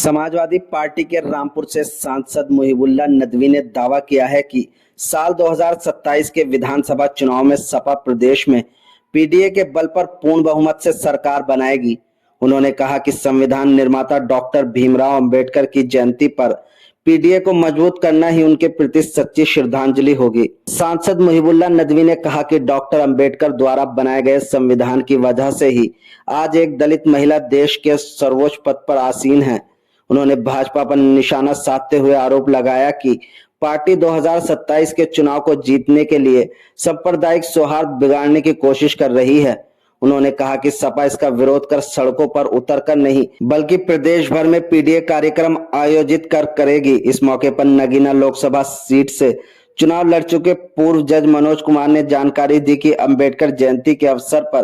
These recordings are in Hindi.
समाजवादी पार्टी के रामपुर से सांसद मुहिबुल्लाह नदवी ने दावा किया है कि साल 2027 के विधानसभा चुनाव में सपा प्रदेश में पीडीए के बल पर पूर्ण बहुमत से सरकार बनाएगी। उन्होंने कहा कि संविधान निर्माता डॉक्टर भीमराव अंबेडकर की जयंती पर पीडीए को मजबूत करना ही उनके प्रति सच्ची श्रद्धांजलि होगी। सांसद मुहिबुल्लाह नदवी ने कहा कि डॉक्टर अंबेडकर द्वारा बनाए गए संविधान की वजह से ही आज एक दलित महिला देश के सर्वोच्च पद पर आसीन है। उन्होंने भाजपा पर निशाना साधते हुए आरोप लगाया कि पार्टी 2027 के चुनाव को जीतने के लिए सांप्रदायिक सौहार्द बिगाड़ने की कोशिश कर रही है। उन्होंने कहा कि सपा इसका विरोध कर सड़कों पर उतरकर नहीं बल्कि प्रदेश भर में पीडीए कार्यक्रम आयोजित करेगी। इस मौके पर नगीना लोकसभा सीट से चुनाव लड़ चुके पूर्व जज मनोज कुमार ने जानकारी दी कि अंबेडकर जयंती के अवसर पर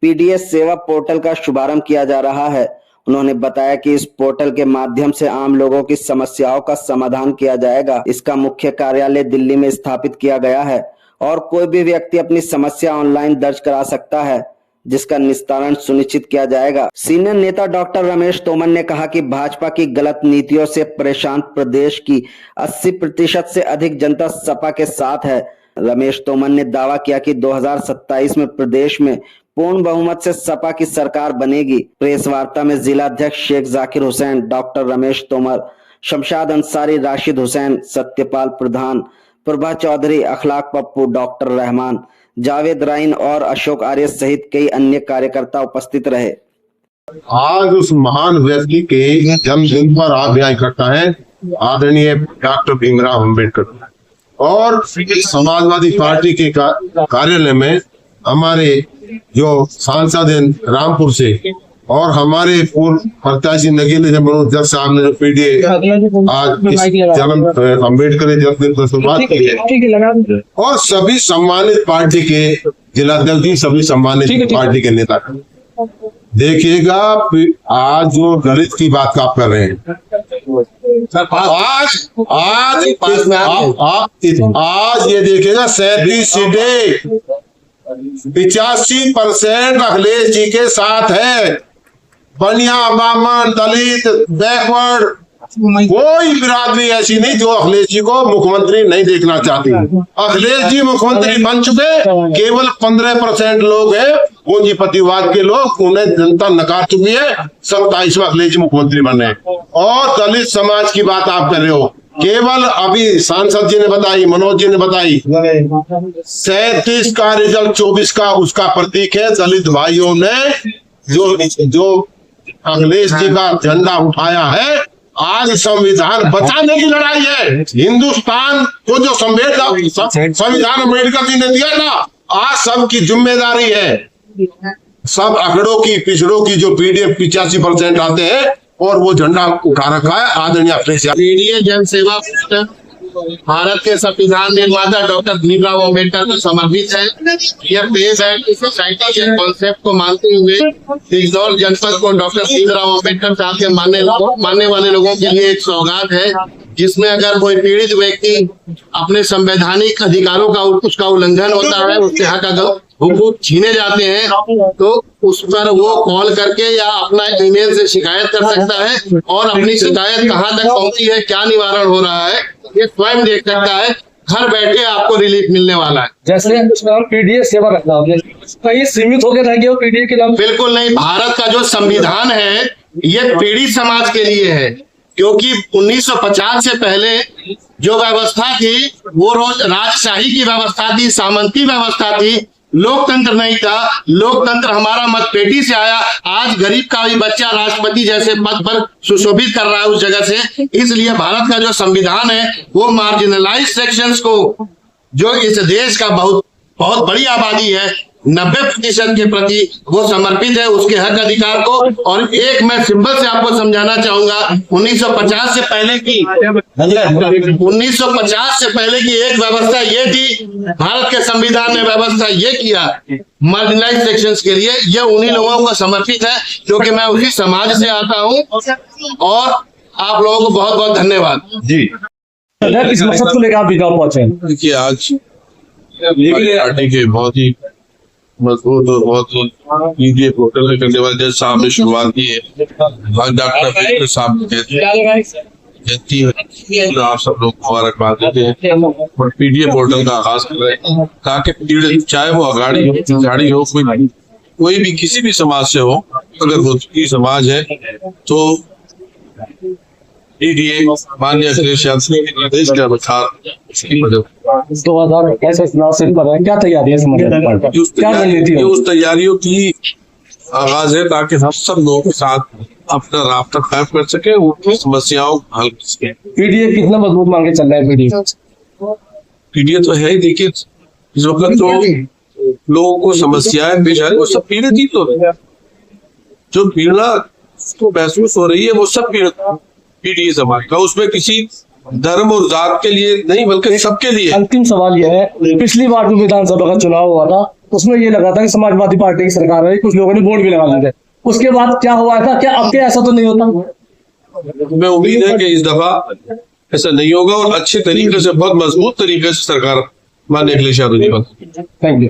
पीडीए सेवा पोर्टल का शुभारंभ किया जा रहा है। उन्होंने बताया कि इस पोर्टल के माध्यम से आम लोगों की समस्याओं का समाधान किया जाएगा। इसका मुख्य कार्यालय दिल्ली में स्थापित किया गया है और कोई भी व्यक्ति अपनी समस्या ऑनलाइन दर्ज करा सकता है, जिसका निस्तारण सुनिश्चित किया जाएगा। सीनियर नेता डॉक्टर रमेश तोमर ने कहा कि भाजपा की गलत नीतियों से परेशान प्रदेश की 80% से अधिक जनता सपा के साथ है। रमेश तोमर ने दावा किया कि 2027 में प्रदेश में पूर्ण बहुमत से सपा की सरकार बनेगी। प्रेस वार्ता में जिला अध्यक्ष शेख जाकिर हुसैन, डॉक्टर रमेश तोमर, शमशाद अंसारी, राशिद हुसैन, सत्यपाल प्रधान, प्रभा चौधरी, अखलाक पप्पू, डॉक्टर रहमान, जावेद राइन और अशोक आर्य सहित कई अन्य कार्यकर्ता उपस्थित रहे। आज उस महान व्यक्ति के जन्मदिन पर आप यहाँ इकट्ठा है, आदरणीय डॉक्टर भीमराव अंबेडकर, और समाजवादी पार्टी के कार्यालय में हमारे जो सांसद हैं रामपुर से और हमारे पूर्व प्रत्याशी नगीना मनोज जज साहब ने जो पीडीए आज अम्बेडकर जन्मदिन पर शुरुआत की है, और सभी सम्मानित पार्टी के जिलाध्यक्ष जी, सभी सम्मानित पार्टी के नेता, देखिएगा आज जो दलित की बात आप कर रहे हैं, आज ये देखिएगा 37 सीटें 85% अखिलेश जी के साथ है। बनिया, बामन, दलित, बैकवर्ड, कोई बिरादरी ऐसी नहीं जो अखिलेश जी को मुख्यमंत्री नहीं देखना चाहती। अखिलेश जी मुख्यमंत्री बन चुके, केवल 15% लोग हैं पूंजीपतिवाद के लोग, उन्हें जनता नकार चुकी है। 27वां अखिलेश जी मुख्यमंत्री बने। और दलित समाज की बात आप कर रहे हो, केवल अभी सांसद जी ने बताई, मनोज जी ने बताई, 37 का रिजल्ट 24 का उसका प्रतीक है। दलित भाइयों ने जो अखिलेश जी का झंडा उठाया है, आज संविधान बचाने की लड़ाई है। हिंदुस्तान को जो संविधान अम्बेडकर जी ने दिया था, आज सबकी जिम्मेदारी है। सब अगड़ों की, पिछड़ों की जो पीडीए 85% आते हैं और वो झंडा उठा रखा है आदरणीय अखिलेश। पीडीए जन सेवा भारत के संविधान निर्माता डॉक्टर भीमराव अम्बेडकर को समर्पित है। यह देश है सोसाइटी के कॉन्सेप्ट को मानते हुए इंदौर जनपद को डॉक्टर भीमराव अम्बेडकर साहब के मानने वाले लोगों के लिए एक सौगात है, जिसमें अगर कोई पीड़ित व्यक्ति अपने संवैधानिक अधिकारों का उसका उल्लंघन होता है, उसके हक हुकूक छीने जाते हैं, तो उस पर वो कॉल करके या अपना ईमेल से शिकायत कर सकता है और अपनी शिकायत कहाँ तक पहुंची है, क्या निवारण हो रहा है, ये स्वयं देख सकता है। घर बैठे आपको रिलीफ मिलने वाला है। जैसे पीडीए सेवा रखना होगा, कहीं सीमित होकर रह गया पीडीए के नाम? बिल्कुल नहीं। भारत का जो संविधान है ये पीड़ित समाज के लिए है, क्योंकि 1950 से पहले जो व्यवस्था थी वो राजशाही की व्यवस्था थी, सामंती व्यवस्था थी, लोकतंत्र नहीं था। लोकतंत्र हमारा मतपेटी से आया। आज गरीब का भी बच्चा राष्ट्रपति जैसे पद पर सुशोभित कर रहा है उस जगह से। इसलिए भारत का जो संविधान है वो मार्जिनलाइज सेक्शंस को, जो इस देश का बहुत बड़ी आबादी है, 90% के प्रति वो समर्पित है, उसके हक अधिकार को। और एक मैं सिंबल से आपको समझाना चाहूंगा, 1950 से पहले की एक व्यवस्था ये थी, भारत के संविधान ने व्यवस्था ये किया मार्जिनलाइज सेक्शंस के लिए, ये उन्हीं लोगों को समर्पित है, क्योंकि मैं उसी समाज से आता हूँ। और आप लोगों को बहुत बहुत धन्यवाद जी। इस मकसद को लेकर आप बिगाड़ पहुंचे? देखिए, आज पार्टी के बहुत ही मजबूत और बहुत पीडीए पोर्टल में करने वाले जज साहब ने शुरुआत की है। डॉक्टर अम्बेडकर साहब कहती है आप सब लोग मुबारकबाद देते हैं और पीडीए पोर्टल का आगाज कर रहे हैं ताकि पीड़ित चाहे वो अगाड़ी हो कोई भी किसी भी समाज से हो, अगर वो की समाज है तो पीडीए माननीय अखिलेश यादव के निर्देश के अनुसार इसकी मदद 2028 चुनाव से पर है, क्या तैयारी है इस क्या रणनीति है? उस तैयारियों की आगाज है ताकि हम सब लोगों के साथ अपना राब्ता कायम कर सके, उनकी समस्याओं को हल कर सके। पीडीए कितना मजबूत मांगे चल रहा है पीडीए तो है ही, देखिए इस वक्त तो लोगों को समस्याएं पेश आ रही, वो सब पीड़ित ही तो है। जो पीड़ा तो महसूस हो रही है वो सब पीडीए समाज का, उसमें किसी धर्म और जात के लिए नहीं बल्कि सबके लिए। अंतिम सवाल यह है, पिछली बार जो विधानसभा का चुनाव हुआ था उसमें ये लगा था कि समाजवादी पार्टी की सरकार है, कुछ लोगों ने वोट भी लगा दिए थे, उसके बाद क्या हुआ था? क्या अब ऐसा तो नहीं होता? मैं उम्मीद है कि इस दफा ऐसा नहीं होगा और अच्छे तरीके से बहुत मजबूत तरीके से सरकार माननीय अखिलेश यादव जी। Thank you.